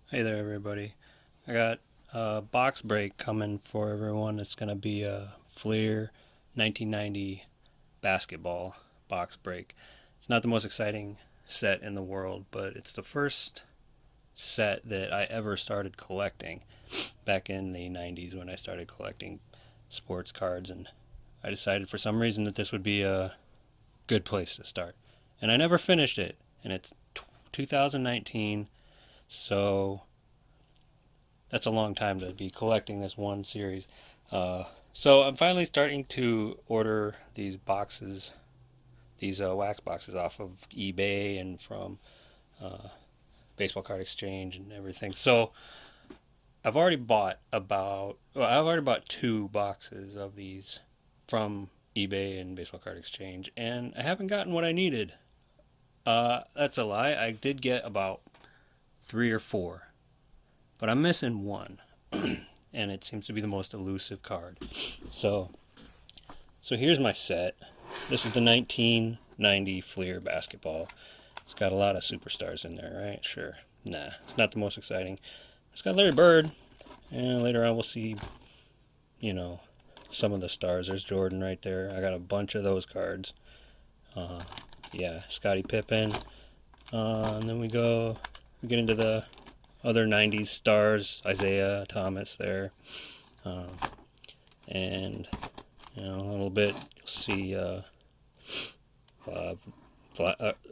Hey there, everybody. I got a box break coming for everyone. It's going to be a Fleer 1990 basketball box break. It's not the most exciting set in the world, but it's the first set that I ever started collecting back in the 90s when I started collecting sports cards. And I decided for some reason that this would be a good place to start. And I never finished it, and it's 2019, so that's a long time to be collecting this one series. So I'm finally starting to order these boxes, these wax boxes off of eBay and from Baseball Card Exchange and everything. So I've already bought two boxes of these from eBay and Baseball Card Exchange, and I haven't gotten what I needed. That's a lie. I did get about three or four, but I'm missing one. And it seems to be the most elusive card. So, so here's my set. This is the 1990 Fleer basketball. It's got a lot of superstars in there, right? Sure. Nah, it's not the most exciting. It's got Larry Bird, and later on we'll see, you know, some of the stars. There's Jordan right there. I got a bunch of those cards. Uh, yeah, Scottie Pippen. And then we get into the other 90s stars, Isaiah Thomas there. Um, and a little bit you'll see uh,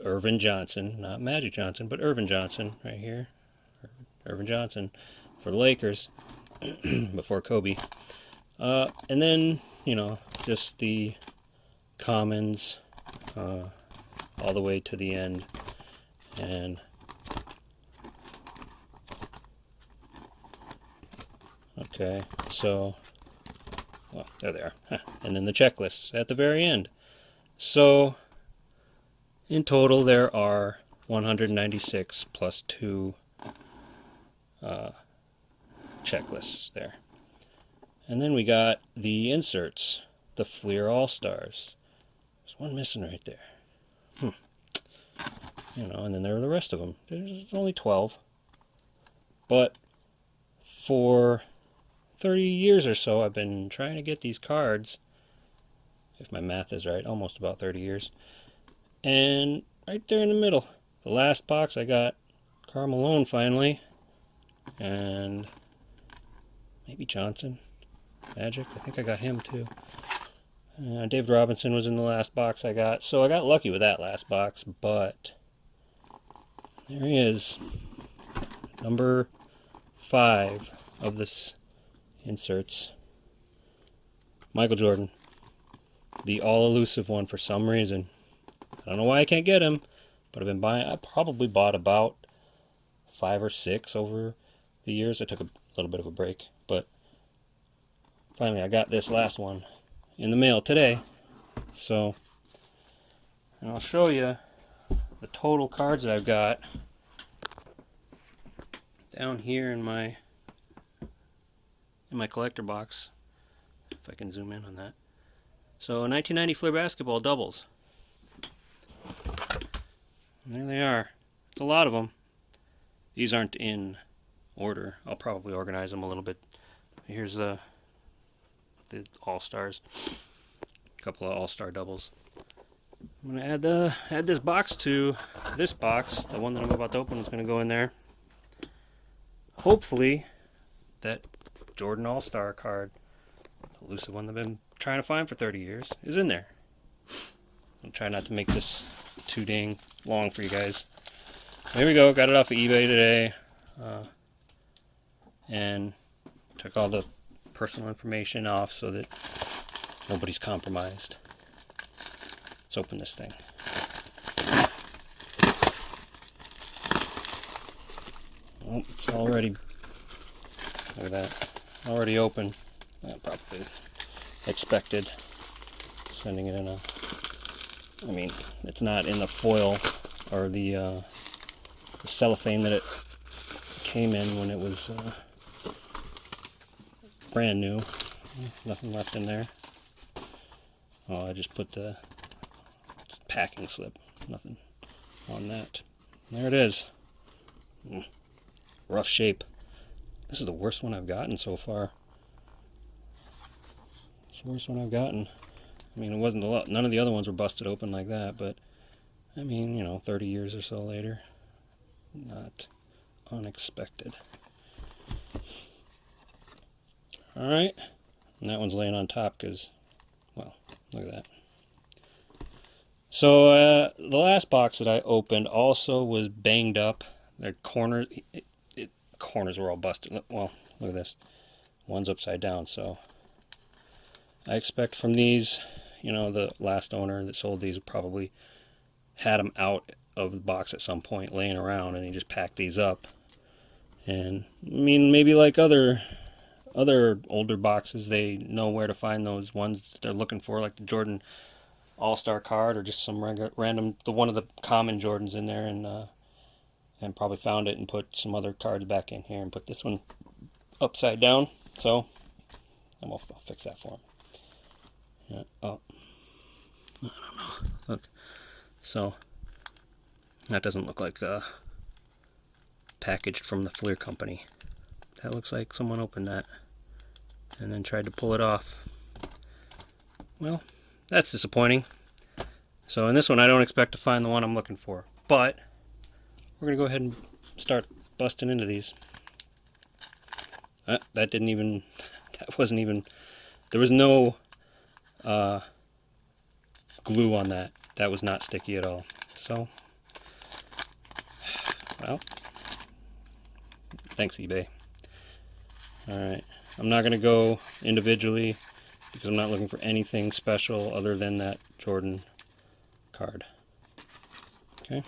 Irvin Johnson, not Magic Johnson, but Irvin Johnson right here. Irvin Johnson for the Lakers before Kobe. And then, just the commons all the way to the end. And okay, so well, there they are. And then the checklists at the very end. So in total, there are 196 plus two checklists there. And then we got the inserts, the Fleer All Stars. There's one missing right there. And then there are the rest of them. There's only 12. But for 30 years or so, I've been trying to get these cards, if my math is right, almost about 30 years. And right there in the middle, the last box, I got Karl Malone finally, and maybe Johnson, Magic. I think I got him too. Dave Robinson was in the last box I got, so I got lucky with that last box. But there he is, number 5 of this inserts. Michael Jordan, the all elusive one for some reason. I don't know why I can't get him, but I've been buying. I probably bought about 5 or 6 over the years. I took a little bit of a break, but finally I got this last one in the mail today. So, and I'll show you the total cards that I've got down here in my collector box. If I can zoom in on that. So 1990 Fleer basketball doubles. And there they are. It's a lot of them. These aren't in order. I'll probably organize them a little bit. Here's the All-Stars. A couple of All-Star doubles. I'm going to add this box to this box. The one that I'm about to open is going to go in there. Hopefully, that Jordan All-Star card, the elusive one that I've been trying to find for 30 years, is in there. I'll try not to make this too dang long for you guys. There we go. Got it off of eBay today. And took all the personal information off so that nobody's compromised. Let's open this thing. Oh, it's already, look at that, already open. Probably expected. Sending it in it's not in the foil or the cellophane that it came in when it was brand new. Nothing left in there. Oh, I just put the packing slip. Nothing on that. There it is. rough shape. This is the worst one I've gotten so far. It's the worst one I've gotten. I mean, it wasn't a lot. None of the other ones were busted open like that, but I mean, 30 years or so later, not unexpected. All right, and that one's laying on top because, well, look at that. So the last box that I opened also was banged up. Their corners were all busted. Well, look at this. One's upside down, so I expect from these, the last owner that sold these probably had them out of the box at some point laying around, and he just packed these up. And I mean, maybe like other older boxes, they know where to find those ones that they're looking for, like the Jordan All-Star card, or just some random, one of the common Jordans in there, and probably found it and put some other cards back in here and put this one upside down. So I'll fix that for him. Yeah. Oh, I don't know. Look. So that doesn't look like packaged from the Fleer company. That looks like someone opened that and then tried to pull it off. Well, that's disappointing. So in this one, I don't expect to find the one I'm looking for, but we're gonna go ahead and start busting into these. That wasn't even. There was no glue on that. That was not sticky at all. So, well, thanks eBay. Alright, I'm not going to go individually because I'm not looking for anything special other than that Jordan card. Okay.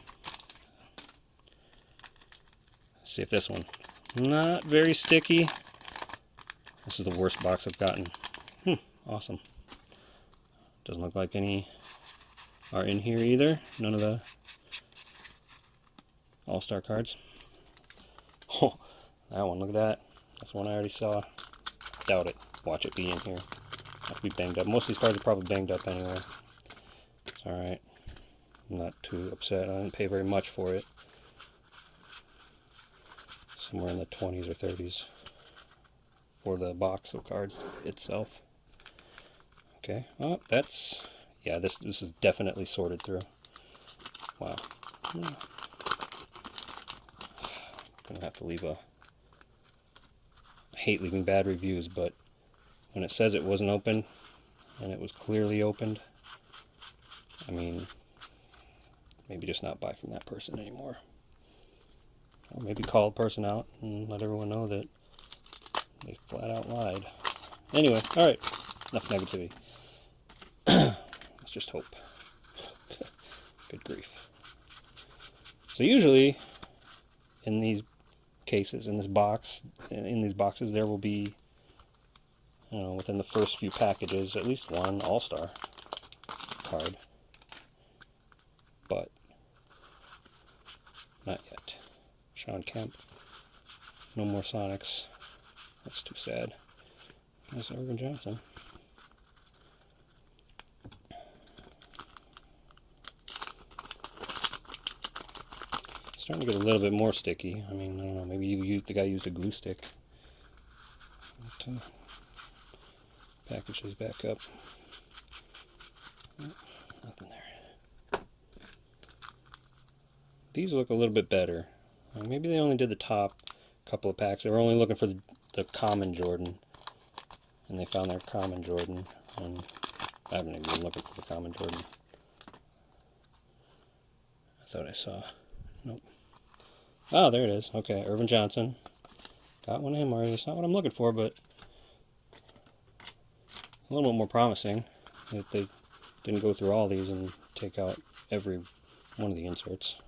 Let's see if this one. Not very sticky. This is the worst box I've gotten. Awesome. Doesn't look like any are in here either. None of the All-Star cards. Oh, that one, look at that. That's one I already saw. Doubt it. Watch it be in here. Have to be banged up. Most of these cards are probably banged up anyway. It's alright. I'm not too upset. I didn't pay very much for it. Somewhere in the 20s or 30s for the box of cards itself. Okay. Oh, that's... Yeah, this is definitely sorted through. Wow. Gonna have to leave I hate leaving bad reviews, but when it says it wasn't open and it was clearly opened, I mean, maybe just not buy from that person anymore. Or maybe call a person out and let everyone know that they flat out lied. Anyway, alright, enough negativity. Let's just hope. Good grief. So usually, in these cases, in these boxes, there will be, within the first few packages, at least one All-Star card. But not yet. Shawn Kemp. No more Sonics. That's too sad. There's Irvin Johnson. Starting to get a little bit more sticky. I mean, I don't know. Maybe the guy used a glue stick. But, package is back up. Nothing there. These look a little bit better. Maybe they only did the top couple of packs. They were only looking for the common Jordan, and they found their common Jordan. And I haven't even been looking for the common Jordan. I thought I saw. Nope. Oh, there it is. Okay, Irvin Johnson. Got one of him already. It's not what I'm looking for, but a little bit more promising that they didn't go through all these and take out every one of the inserts.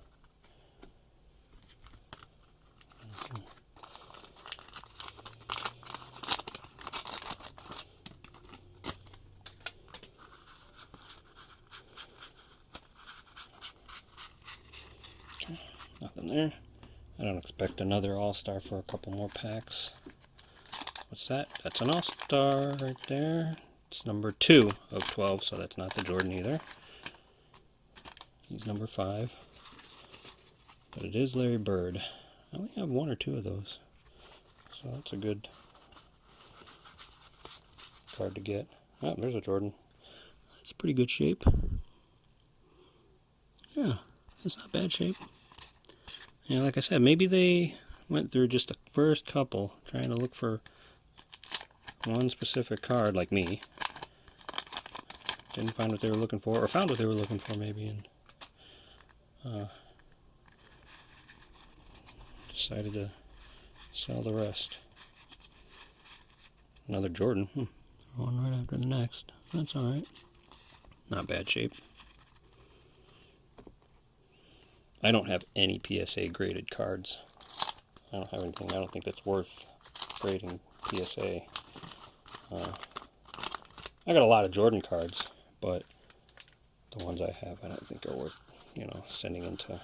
Okay, nothing there. I don't expect another All-Star for a couple more packs. What's that? That's an All-Star right there. It's number 2 of 12, so that's not the Jordan either. He's number 5. But it is Larry Bird. I only have one or two of those, so that's a good card to get. Oh, there's a Jordan. That's a pretty good shape. Yeah, it's not bad shape. Yeah, like I said, maybe they went through just the first couple, trying to look for one specific card, like me. Didn't find what they were looking for, or found what they were looking for, maybe, and decided to sell the rest. Another Jordan. One right after the next. That's alright. Not bad shape. I don't have any PSA graded cards. I don't have anything. I don't think that's worth grading PSA. I got a lot of Jordan cards, but the ones I have I don't think are worth, sending into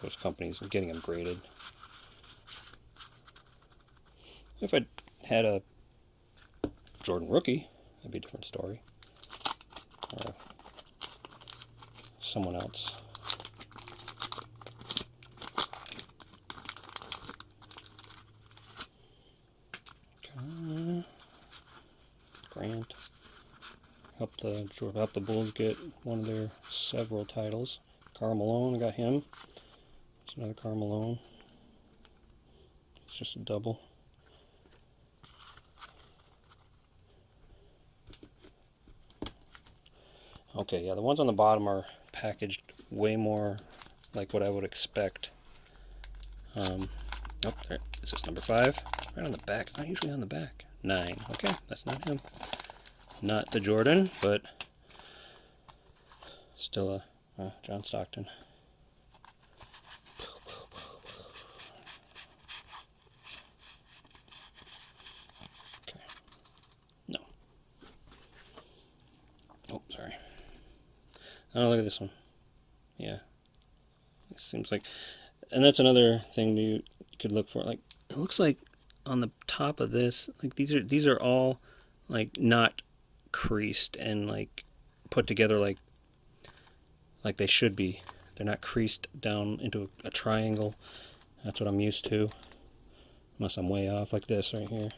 those companies and getting them graded. If I had a Jordan rookie, that'd be a different story. Or someone else. Grant. Help the Bulls get one of their several titles. Karl Malone, I got him. There's another Karl Malone. It's just a double. Okay, yeah, the ones on the bottom are packaged way more like what I would expect. Oh, there. This is number 5. Right on the back. It's not usually on the back. 9. Okay, that's not him. Not the Jordan, but still a John Stockton. Okay. No. Oh, sorry. Oh, look at this one. Yeah. It seems like... And that's another thing you could look for. Like, it looks like on the top of this, like these are all like not creased and like put together like they should be. They're not creased down into a triangle. That's what I'm used to. Unless I'm way off, like this right here.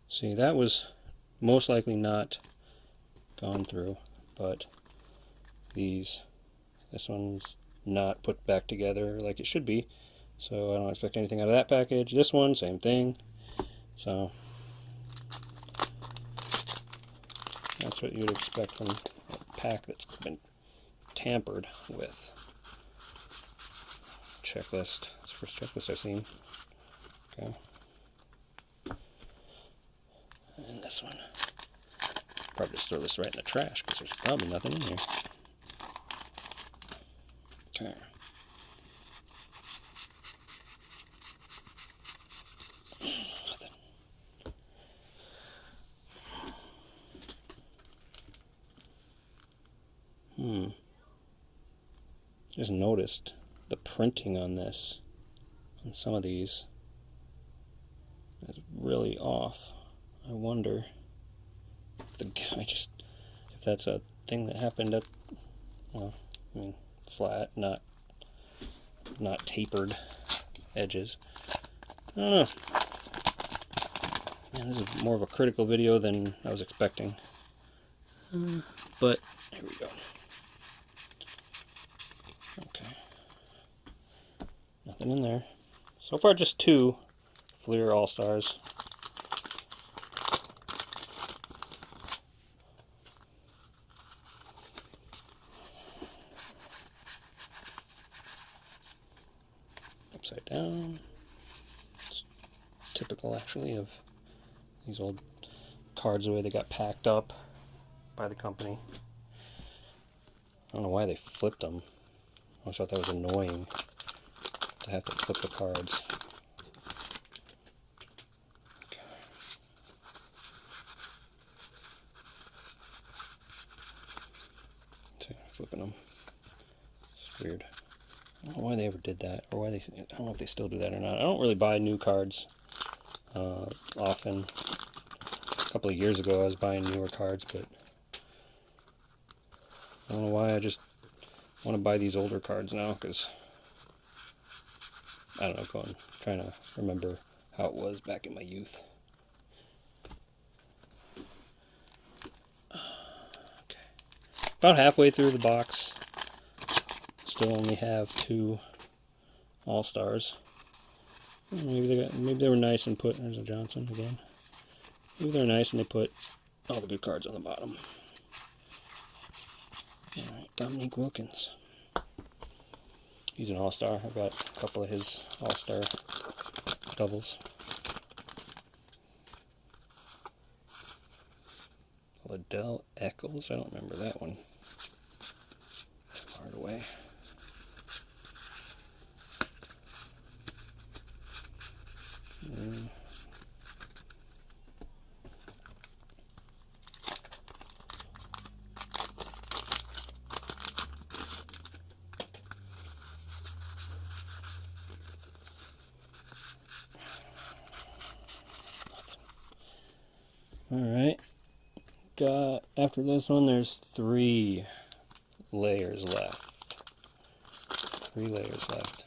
See, that was most likely not gone through, but this one's not put back together like it should be. So I don't expect anything out of that package. This one, same thing. So that's what you'd expect from a pack that's been tampered with. Checklist. It's the first checklist I've seen. Okay. And this one. Probably just throw this right in the trash because there's probably nothing in here. Okay. Nothing. Just noticed the printing on this, on some of these, is really off. I wonder if that's a thing that happened at, flat, not tapered edges. I don't know. Man, this is more of a critical video than I was expecting. But here we go. Okay. Nothing in there. So far, just 2 Fleer All-Stars. Upside down. It's typical, actually, of these old cards, the way they got packed up by the company. I don't know why they flipped them. I always thought that was annoying to have to flip the cards. Okay. So, flipping them. It's weird. I don't know why they ever did that, or I don't know if they still do that or not. I don't really buy new cards often. A couple of years ago I was buying newer cards, but I don't know why. I just want to buy these older cards now, because I don't know, trying to remember how it was back in my youth. Okay. About halfway through the box. Still only have 2 All-Stars. Maybe they were nice and put... There's a Johnson again. Maybe they're nice and they put all the good cards on the bottom. Alright, Dominique Wilkins. He's an All-Star. I've got a couple of his All-Star doubles. Liddell Eccles. I don't remember that one. Hard away. Alright, after this one, there's 3 layers left. 3 layers left.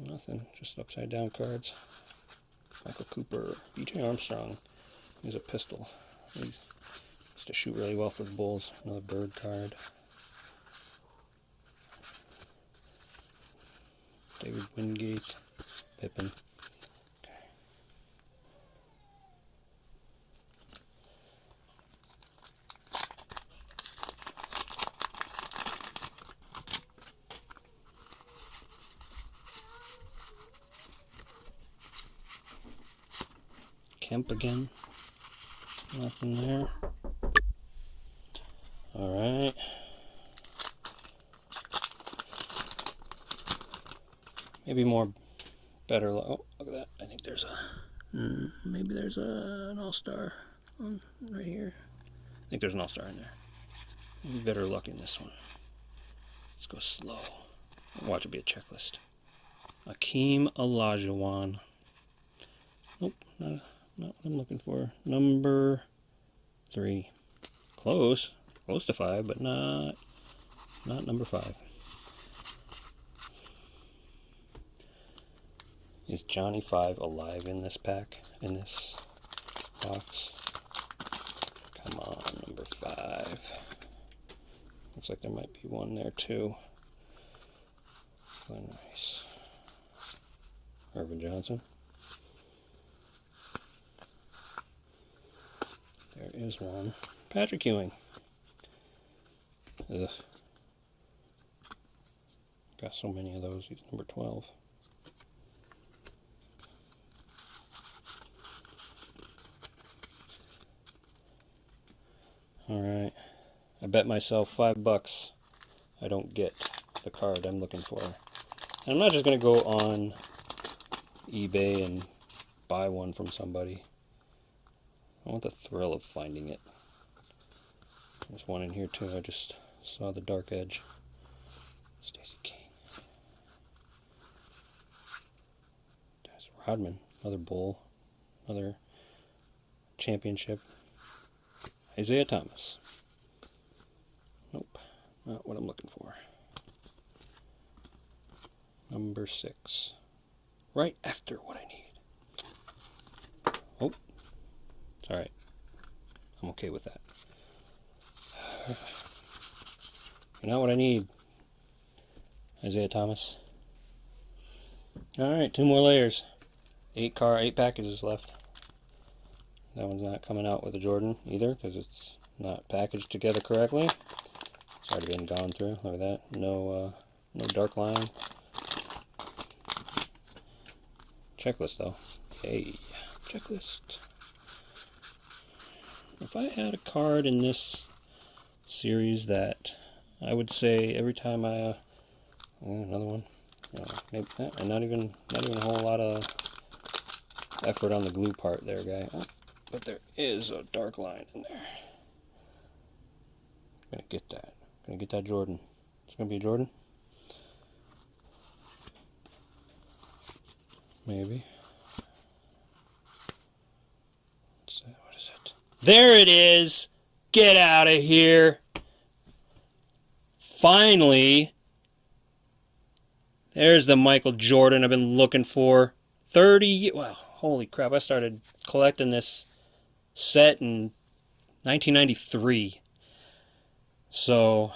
Nothing, just upside down cards. Michael Cooper, B.J. Armstrong. He's a pistol. He used to shoot really well for the Bulls. Another Bird card. David Wingate, Pippen. Kemp again. Nothing there. Alright. Maybe more better luck. Oh, look at that. I think there's maybe there's an All-Star right here. I think there's an All-Star in there. Maybe better luck in this one. Let's go slow. Watch it be a checklist. Akeem Olajuwon. Nope, not what I'm looking for. Number 3. Close to 5, but not number 5. Is Johnny 5 alive in this pack, in this box? Come on, number 5. Looks like there might be one there too. Glenn Rice. Irvin Johnson. There is one. Patrick Ewing. Ugh. Got so many of those. He's number 12. Alright. I bet myself $5 I don't get the card I'm looking for. And I'm not just going to go on eBay and buy one from somebody. I want the thrill of finding it. There's one in here too. I just saw the dark edge. Stacey King. There's Rodman. Another Bull. Another championship. Isaiah Thomas. Nope. Not what I'm looking for. Number 6. Right after what I need. Oh. It's alright. I'm okay with that. You're not what I need. Isaiah Thomas. Alright, 2 more layers. 8 packages left. That one's not coming out with a Jordan either because it's not packaged together correctly. It's already been gone through. Look at that. No dark line. Checklist though. Hey, checklist. If I had a card in this series that I would say every time I another one. Maybe, and not even a whole lot of effort on the glue part there, guy. Oh, but there is a dark line in there. Gonna get that. Gonna get that Jordan. It's gonna be a Jordan. Maybe. What's that? What is it? There it is! Get out of here! Finally, There's the Michael Jordan I've been looking for. 30 years. Wow, holy crap. I started collecting this set in 1993. So,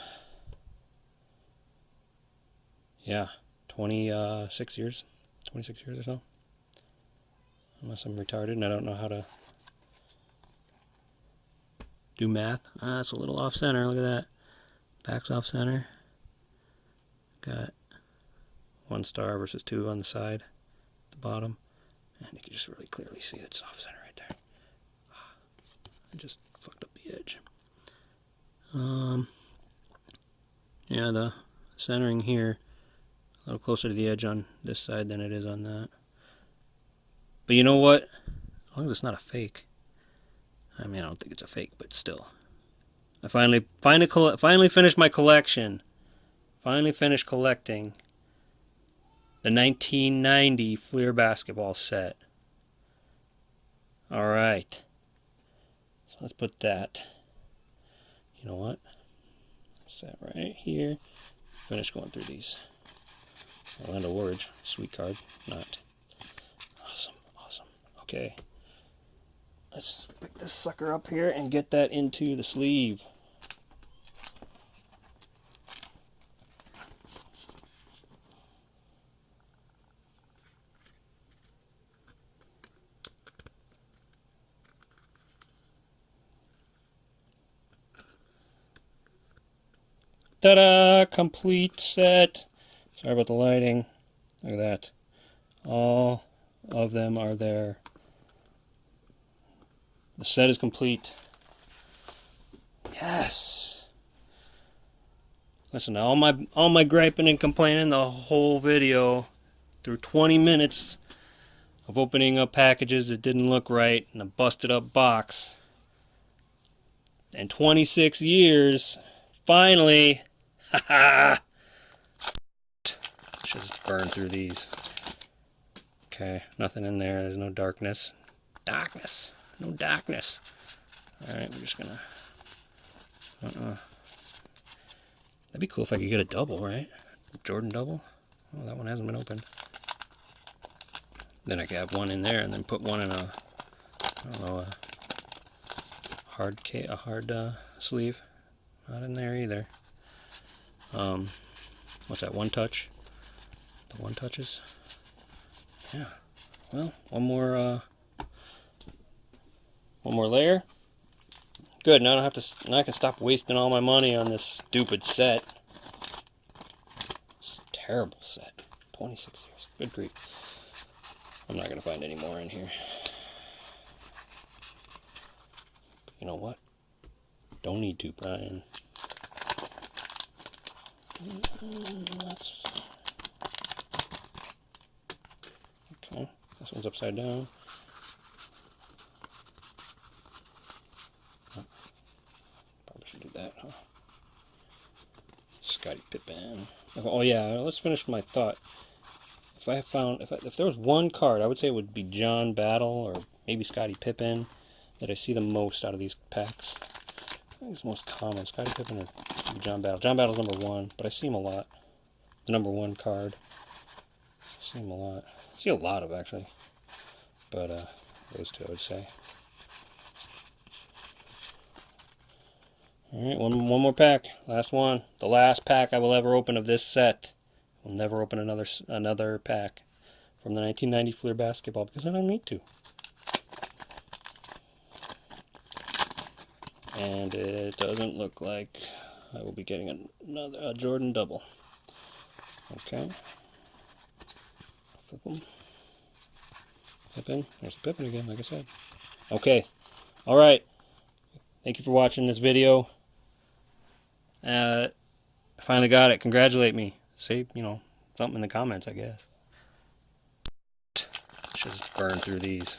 yeah, 26 years. 26 years or so. Unless I'm retarded and I don't know how to do math. It's a little off center. Look at that. Back's off center. Got 1 star versus 2 on the side, at the bottom. And you can just really clearly see it's off center right there. I just fucked up the edge. Yeah, the centering here a little closer to the edge on this side than it is on that. But you know what? As long as it's not a fake. I mean, I don't think it's a fake, but still. I finally finished my collection. Finally finished collecting the 1990 Fleer basketball set. All right. So let's put that. You know what? Set right here. Finish going through these. Orlando Ward's sweet card. Not. Awesome. Okay. Let's pick this sucker up here and get that into the sleeve. Ta-da! Complete set. Sorry about the lighting. Look at that. All of them are there. The set is complete. Yes. Listen, all my griping and complaining the whole video through 20 minutes of opening up packages that didn't look right in a busted up box. And 26 years, finally, haha. Should just burn through these. Okay, nothing in there. There's no darkness. No darkness. Alright, we're just gonna... That'd be cool if I could get a double, right? Jordan double. Oh, that one hasn't been opened. Then I could have one in there and then put one in a... I don't know, a hard sleeve. Not in there either. What's that, one touch? The one touches? Yeah. Well, one more layer. Good. Now I don't have to. Now I can stop wasting all my money on this stupid set. It's a terrible set. 26 years. Good grief. I'm not gonna find any more in here. You know what? Don't need to, Brian. Okay. This one's upside down. Probably should do that, huh? Scottie Pippen. Oh yeah, let's finish my thought. If there was one card, I would say it would be John Battle or maybe Scottie Pippen that I see the most out of these packs. I think it's the most common. Scottie Pippen or John Battle. John Battle's number 1, but I see him a lot. The number 1 card. I see him a lot. I see a lot of actually. But those two I would say. Alright, one more pack. Last one. The last pack I will ever open of this set. I'll never open another pack from the 1990 Fleer basketball because I don't need to. And it doesn't look like I will be getting another Jordan double. Okay. Flip them. Pippen. There's the Pippen again, like I said. Okay. Alright. Thank you for watching this video. I finally got it. Congratulate me. Say, something in the comments, I guess. Should just burn through these.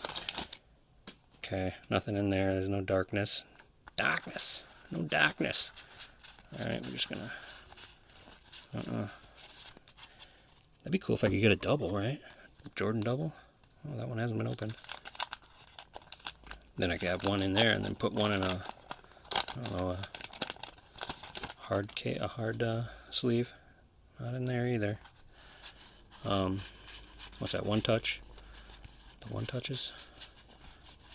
Okay. Nothing in there. There's no darkness. No darkness. Alright, we're just gonna... That'd be cool if I could get a double, right? Jordan double. Oh, that one hasn't been opened. Then I could have one in there and then put one in a... I don't know, a hard sleeve. Not in there either. What's that? One touch. The one touches.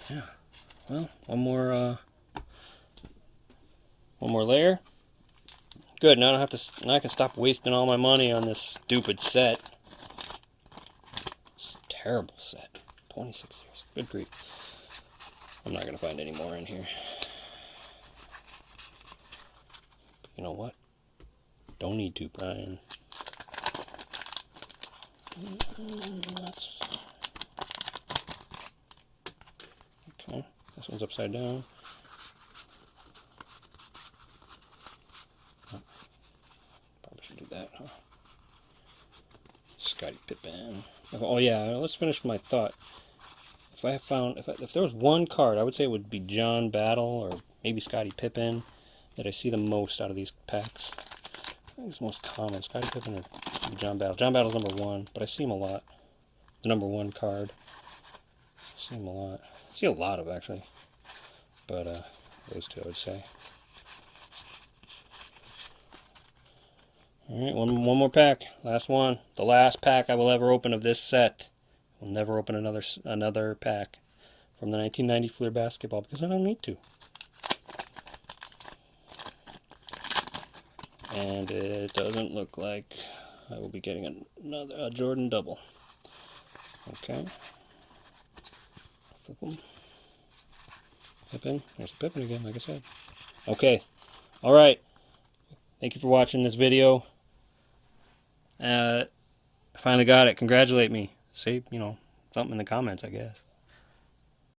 Yeah. Well, one more layer. Good. Now I don't have to. Now I can stop wasting all my money on this stupid set. It's a terrible set. 26 years. Good grief. I'm not gonna find any more in here. You know what? Don't need to, Brian. Okay, this one's upside down. Oh, probably should do that, huh? Scottie Pippen. Oh yeah, let's finish my thought. If there was one card, I would say it would be John Battle or maybe Scottie Pippen that I see the most out of these packs. I think it's the most common. Scottie Pippen or John Battle. John Battle's number one, but I see him a lot. The number one card. I see him a lot. I see a lot of actually. But those two I would say. Alright, one more pack. Last one. The last pack I will ever open of this set. I'll never open another pack from the 1990 Fleer basketball because I don't need to. And it doesn't look like I will be getting another Jordan double. Okay. Flip them. Pippen. There's the Pippen again, like I said. Okay. Alright. Thank you for watching this video. I finally got it. Congratulate me. Say, something in the comments, I guess.